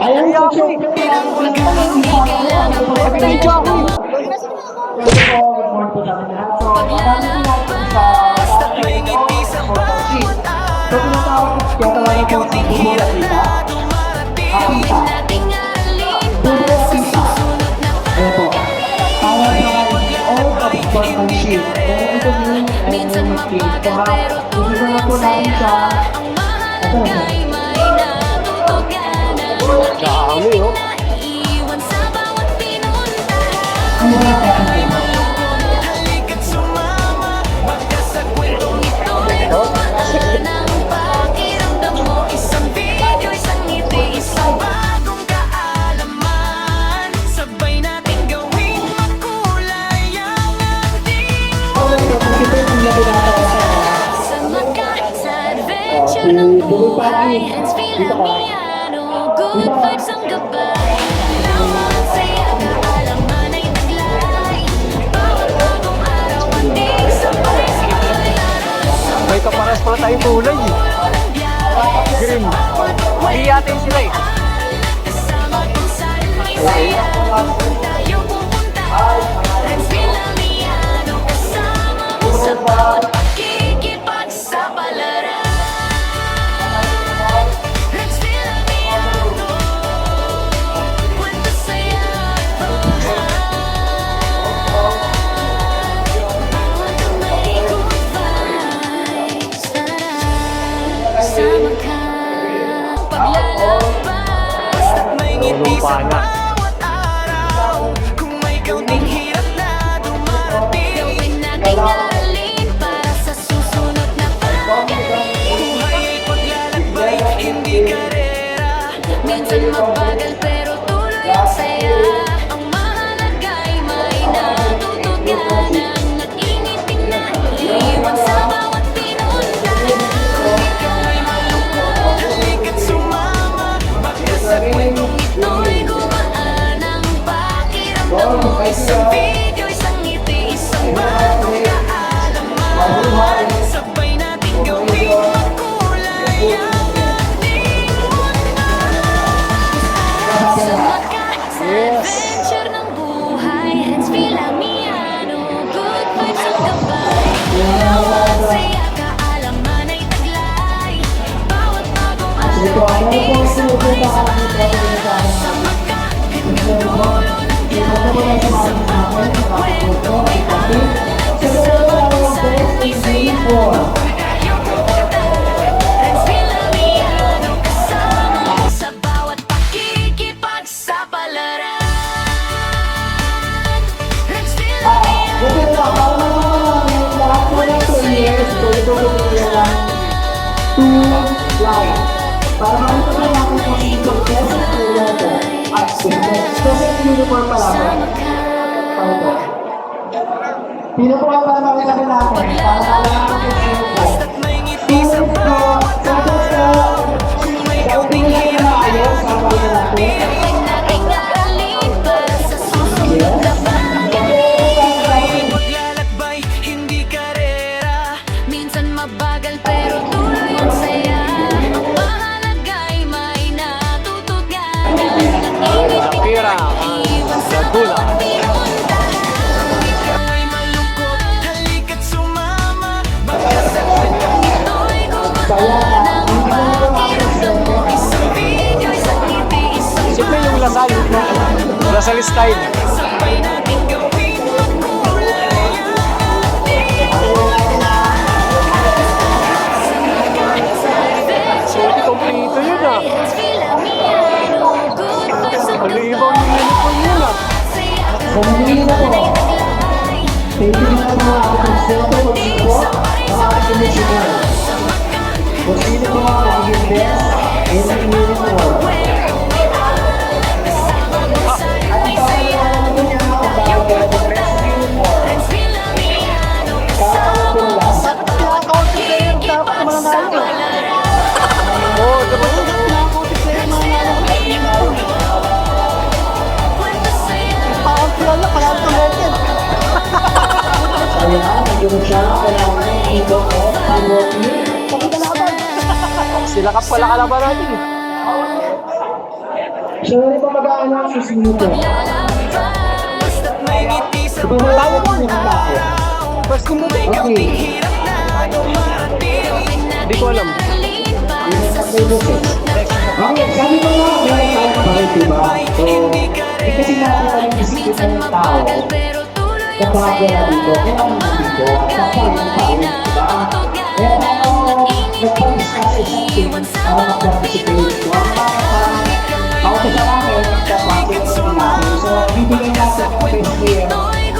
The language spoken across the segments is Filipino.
Ayan po siya. Nag-video ako. Good morning po sa amin lahat. So, marami po natin sa ating portal sheet. So, tinatawag po si Bubo Lapita. Apita. Bubo Lapita. Ayan po. Para sa all of portal sheet. Kung ito yung mag-team. So, gusto na po namin sa ito na. Dami, oh. Ano ba natin? Good vibes ang gabay. Laman saya kaalaman ay taglay. Bawat bagong araw ating sabay-sabay. May kapares pala tayong kulay eh. Green. Iyatin sila eh. Kasama kung saan may saya. Tayo pupunta. Let's feel Amiano. Kasama mo sa bawat pakikipagsapalaran. Let's feel Amiano. Kwento saya at buhay. May good vibes. Sama ka. Paglalabas at may ngiti sa bawat araw. Kung may kaunting hirap na dumarating, gawin nating alin para sa susunod na pagaling. Buhay ay paglalakbay, hindi karera. Minsan mabagal pero tuloy ang saya. Ang mahalaga ay may natutuganan at ingiting na iwan sa bawat pinunta. Kung ikaw ay malungkot, halika't sumama. Baka sa kwentong ito'y gumaan ang pakiramdam mo. Isang video, isang ngiti, isang bagong kaalaman. Sabay natin gawing makulay ang ating mundo. Sama ka sa adventure ng buhay. Let's feel Amiano. Good vibes ang gabay. Laman saya kaalaman ay taglay. Bawat bagong araw ating sabay-sabay. Sama ka, pinagdulo ng biyahe. Sa bawat kwento may hangin. Kasama kung saan may saya. Tayo pupunta. Let's feel Amiano. Kasama mo sa bawat pakikipagsapalaran. Let's feel Amiano. Buti na lang, para naman lahat po ng 2 years, so ito po lang 2 life. Para makita ko natin kung success at failure po. At kasi uniform pa lang. Sama ka. Ano po? Pinukuha para makita ko natin. Para malaman ko kung sino po. Basta't may ngiti sa Sumunod po, susunod po. kung may Tingnan kaunting na hirap maayos, sabay na natin. gawin nating alin para sa susunod na pagaling. Paglalakbay, hindi karera. Minsan mabagal pero tuloy ang saya. Ang mahalaga ay may natutuganan at Lakira. iwan sa Gula. bawat pinunta. Kung ikaw ay malungkot, halika't sumama. Baka sa kwentong ito'y gumaan ang pakiramdam mo. Isang video, isang ngiti, isang Siyempre yung Lasal. Lasal style. sabay natin gawin makulay ang ating mundo. Sama ka sa adventure ng Kompleto yun ah. Let's feel Amiano. Good vibes ang Malibang yung uniform yun ah. saya Bumili na po. taglay. Thank you na mga ating sento po dito. Mga ating missionary. Kung sino po ang magiging best in the uniform. At ito ay alam mo niya kung bakit ang best uniform. Let's feel Amiano. Kasama po lang. Pakikipagsapalaran. Oo, diba yun? Kwento saya. Ayan, nag-iwan siya. Kailangan ng ito ko. Pag-working. Sila ka pala kalaban natin eh. So, ano pa mag-aalang susunuto? Basta't may ngiti sa Ito na tayo mo yung tao. First ko mo din. Okay. hirap na dumarating. Hindi ko alam. Okay, sabi ko nga, meron tayong bakit, diba? So, hindi kasi natin alam isipin Minsan ng tao. mabagal pero tuloy ang Kapag saya. na dito, kaya ang dito, at kapag yung tao, diba? Kaya tayo nagpag-discuss sa isang team para mag-participate. So, ang ako sa amin, kapag yung natin. So, bibigyan natin ang best player.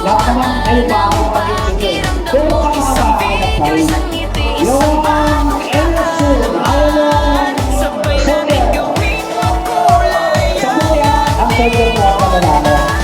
Lahat naman ay makakapag-participate. Pero kung makakakainap tayo, yung LSU, Sabay natin gawin mo kulay. sa buya, ang sa'yo mo ang panalano.